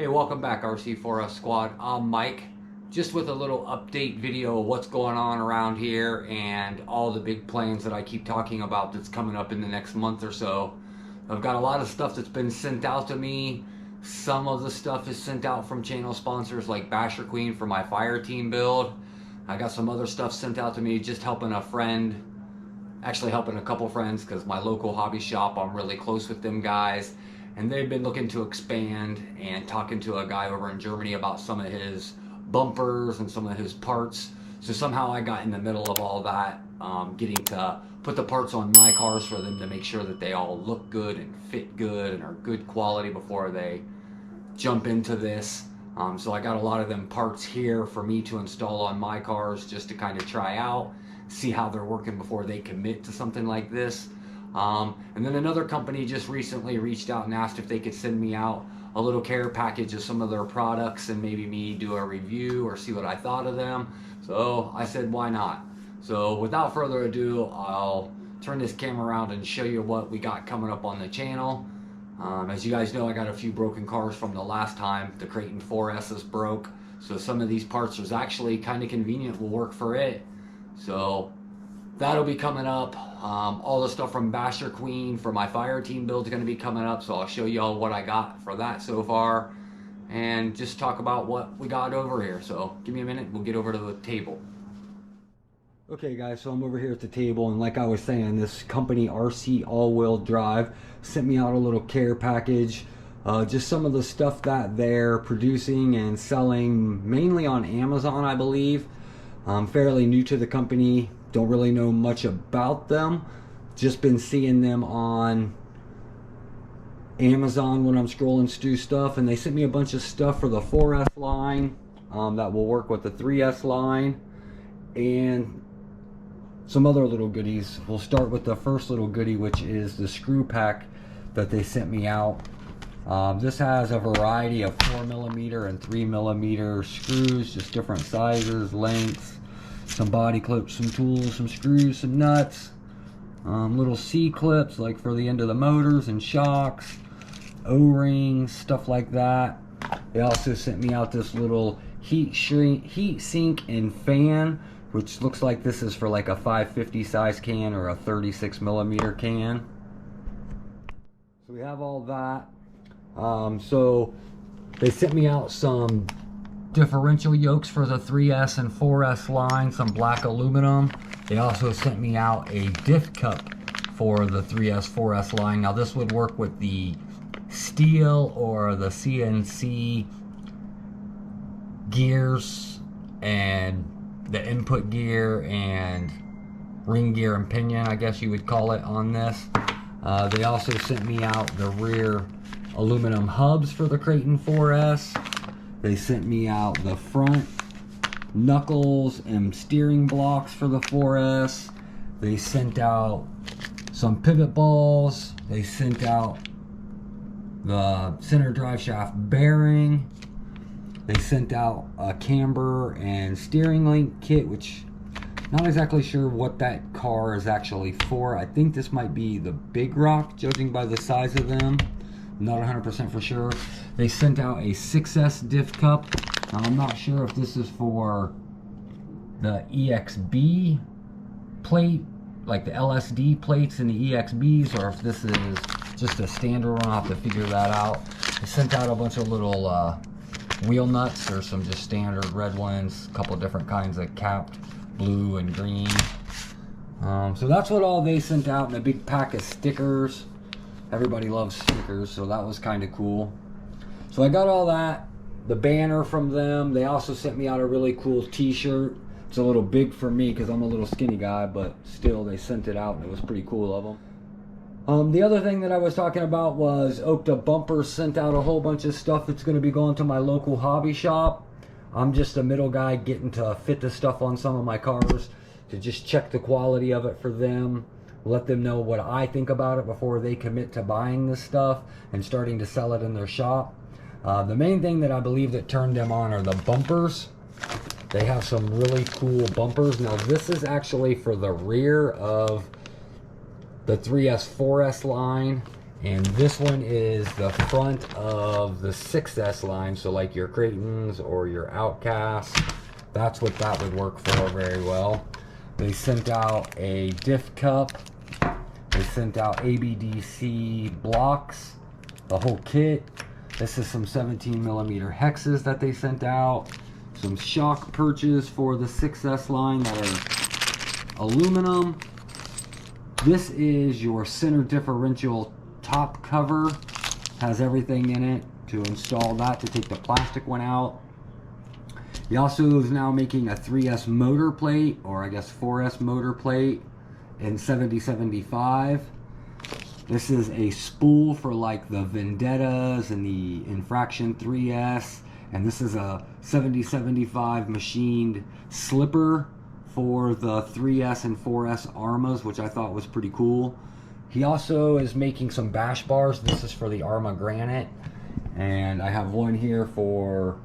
Hey, welcome back, RC4S Squad. I'm Mike, just with a little update video of what's going on around here and all the big plans that I keep talking about that's coming up in the next month or so. I've got a lot of stuff that's been sent out to me. Some of the stuff is sent out from channel sponsors like BASHERQUEEN for my fire team build. I got some other stuff sent out to me just helping a friend, actually helping a couple friends, because my local hobby shop, I'm really close with them guys. And they've been looking to expand, and talking to a guy over in Germany about some of his bumpers and some of his parts. So somehow I got in the middle of all that, getting to put the parts on my cars for them to make sure that they all look good and fit good and are good quality before they jump into this. So I got a lot of them parts here for me to install on my cars just to kind of try out, see how they're working before they commit to something like this. And then another company just recently reached out and asked if they could send me out a little care package of some of their products and maybe me do a review or see what I thought of them. So I said, why not? So without further ado, I'll turn this camera around and show you what we got coming up on the channel. As you guys know, I got a few broken cars from the last time. The KRATON 4S's broke. So some of these parts is actually kind of convenient, will work for it. So that'll be coming up. All the stuff from BASHERQUEEN for my fire team build is going to be coming up, so I'll show you all what I got for that so far and just talk about what we got over here. So give me a minute, we'll get over to the table. Okay guys, so I'm over here at the table, and like I was saying, this company RC all-wheel drive sent me out a little care package. Just some of the stuff that they're producing and selling mainly on Amazon, I believe. I'm fairly new to the company. Don't really know much about them. Just been seeing them on Amazon when I'm scrolling through stuff, and they sent me a bunch of stuff for the 4S line that will work with the 3S line and some other little goodies. We'll start with the first little goodie, which is the screw pack that they sent me out. This has a variety of 4mm and 3mm screws, just different sizes, lengths. Some body clips, some tools, some screws, some nuts, little C-clips like for the end of the motors and shocks, O-rings, stuff like that. They also sent me out this little heat sink and fan, which looks like this is for like a 550 size can or a 36mm can. So we have all that. So they sent me out some differential yokes for the 3S and 4S line, some black aluminum. They also sent me out a diff cup for the 3S, 4S line. Now this would work with the steel or the CNC gears and the input gear and ring gear and pinion, I guess you would call it, on this. They also sent me out the rear aluminum hubs for the KRATON 4S. They sent me out the front knuckles and steering blocks for the 4S. They sent out some pivot balls. They sent out the center drive shaft bearing. They sent out a camber and steering link kit, which not exactly sure what that car is actually for. I think this might be the Big Rock, judging by the size of them. Not 100% for sure. They sent out a 6S diff cup. Now, I'm not sure if this is for the EXB plate, like the LSD plates and the EXBs, or if this is just a standard one. I'll have to figure that out. They sent out a bunch of little wheel nuts. There's some just standard red ones, a couple of different kinds of capped, blue and green. So that's what all they sent out, and a big pack of stickers. Everybody loves stickers, so that was kind of cool. So I got all that, the banner from them. They also sent me out a really cool t-shirt. It's a little big for me because I'm a little skinny guy, but still they sent it out and it was pretty cool of them. The other thing that I was talking about was Okta Bumpers sent out a whole bunch of stuff that's going to be going to my local hobby shop. I'm just a middle guy getting to fit the stuff on some of my cars to just check the quality of it for them. Let them know what I think about it before they commit to buying this stuff and starting to sell it in their shop. The main thing that I believe that turned them on are the bumpers. They have some really cool bumpers. Now this is actually for the rear of the 3S, 4S line. And this one is the front of the 6S line, so like your KRATONs or your OKTAYs, that's what that would work for very well. They sent out a diff cup, they sent out ABDC blocks, the whole kit. This is some 17mm hexes that they sent out, some shock perches for the 6S line that are aluminum. This is your center differential top cover, has everything in it to install that, to take the plastic one out. He also is now making a 3S motor plate, or I guess 4S motor plate in 7075. This is a spool for like the Vendettas and the Infraction 3S, and this is a 7075 machined slipper for the 3S and 4S ARRMAs, which I thought was pretty cool. He also is making some bash bars. This is for the ARRMA Granite, and I have one here for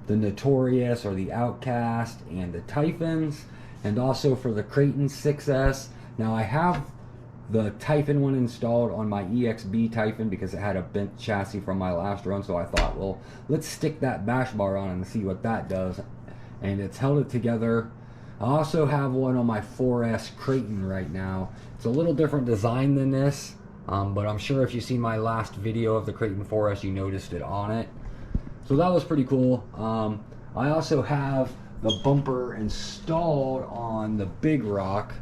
the Notorious or the Outcast and the Typhons, and also for the KRATON 6S. Now I have the Typhon one installed on my EXB Typhon because it had a bent chassis from my last run, so I thought, well, let's stick that bash bar on and see what that does, and it's held it together. I also have one on my 4S KRATON right now. It's a little different design than this, but I'm sure if you see my last video of the KRATON 4S, you noticed it on it. So that was pretty cool. I also have the bumper installed on the Big Rock.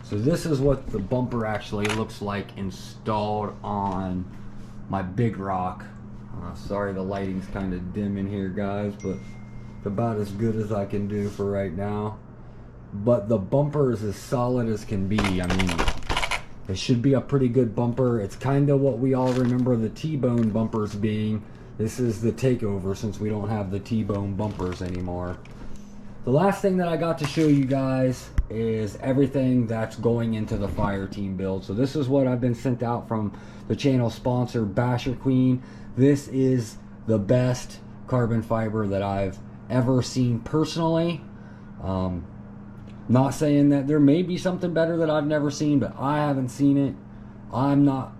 So this is what the bumper actually looks like installed on my Big Rock. Sorry the lighting's kind of dim in here, guys, but it's about as good as I can do for right now. But the bumper is as solid as can be. I mean, it should be a pretty good bumper. It's kind of what we all remember the T-bone bumpers being. This is the takeover since we don't have the T-bone bumpers anymore. The last thing that I got to show you guys is everything that's going into the fire team build. So this is what I've been sent out from the channel sponsor, BASHERQUEEN. This is the best carbon fiber that I've ever seen personally. Not saying that there may be something better that I've never seen, but I haven't seen it. I'm not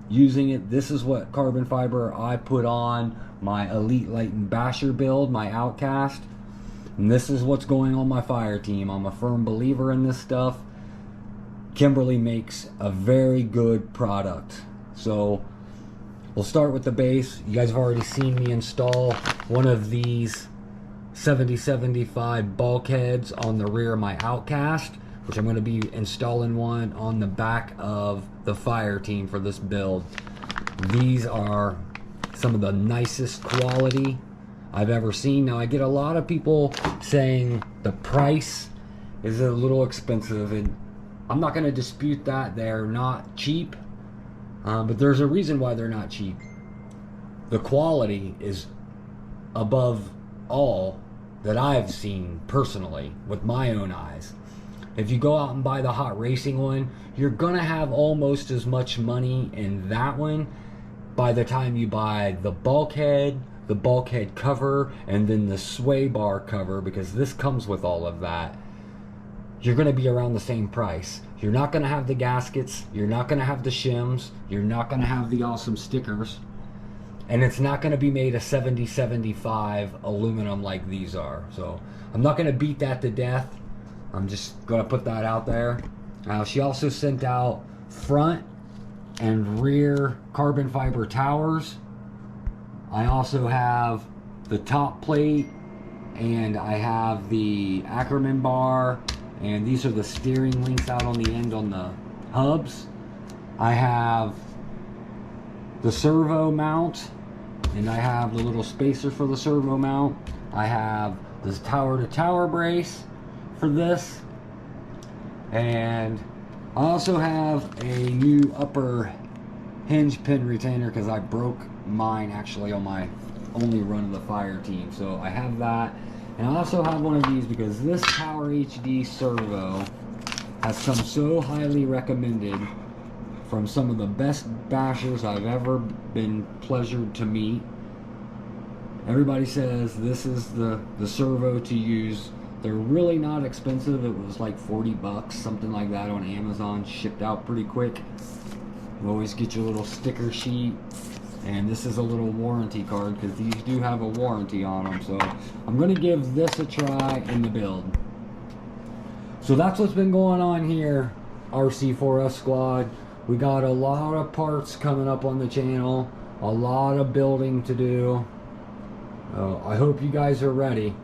using it. This is what carbon fiber I put on my Elite Light and Basher build, my Outcast. And this is what's going on my fire team. I'm a firm believer in this stuff. Kimberly makes a very good product. So we'll start with the base. You guys have already seen me install one of these 7075 bulkheads on the rear of my Outcast, which I'm going to be installing one on the back of the fire team for this build. These are some of the nicest quality I've ever seen. Now I get a lot of people saying the price is a little expensive, and I'm not going to dispute that. They're not cheap, but there's a reason why they're not cheap. The quality is above all that I've seen personally with my own eyes. If you go out and buy the hot racing one, you're gonna have almost as much money in that one by the time you buy the bulkhead cover, and then the sway bar cover, because this comes with all of that. You're gonna be around the same price. You're not gonna have the gaskets, you're not gonna have the shims, you're not gonna have the awesome stickers, and it's not going to be made of 7075 aluminum like these are. So I'm not going to beat that to death. I'm just going to put that out there. She also sent out front and rear carbon fiber towers. I also have the top plate, and I have the Ackerman bar, and these are the steering links out on the end on the hubs. I have the servo mount, and I have the little spacer for the servo mount. I have this tower to tower brace for this, and I also have a new upper hinge pin retainer because I broke mine actually on my only run of the fire team. So I have that, and I also have one of these because this Power HD servo has come so highly recommended from some of the best bashers I've ever been pleasured to meet. Everybody says this is the servo to use. They're really not expensive. It was like 40 bucks, something like that on Amazon, shipped out pretty quick. You always get your little sticker sheet, and this is a little warranty card because these do have a warranty on them. So I'm going to give this a try in the build. So that's what's been going on here, RC4S squad. We got a lot of parts coming up on the channel, a lot of building to do. I hope you guys are ready.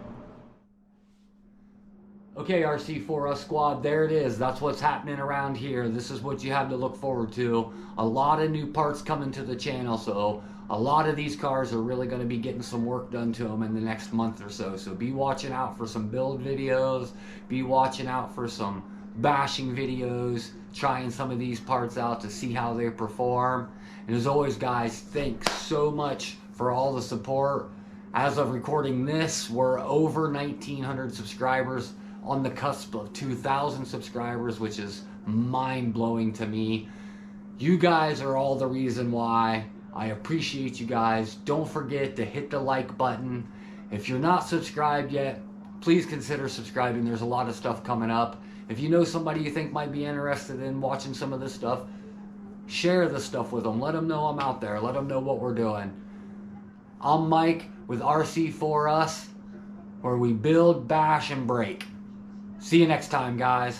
Okay, RC4S squad, there it is. That's what's happening around here. This is what you have to look forward to. A lot of new parts coming to the channel, so a lot of these cars are really going to be getting some work done to them in the next month or so. So be watching out for some build videos, be watching out for some bashing videos, trying some of these parts out to see how they perform. And as always, guys, thanks so much for all the support. As of recording this, we're over 1,900 subscribers, on the cusp of 2,000 subscribers, which is mind-blowing to me. You guys are all the reason why. I appreciate you guys. Don't forget to hit the like button. If you're not subscribed yet, please consider subscribing. There's a lot of stuff coming up. If you know somebody you think might be interested in watching some of this stuff, share this stuff with them. Let them know I'm out there. Let them know what we're doing. I'm Mike with RC4S, where we build, bash, and break. See you next time, guys.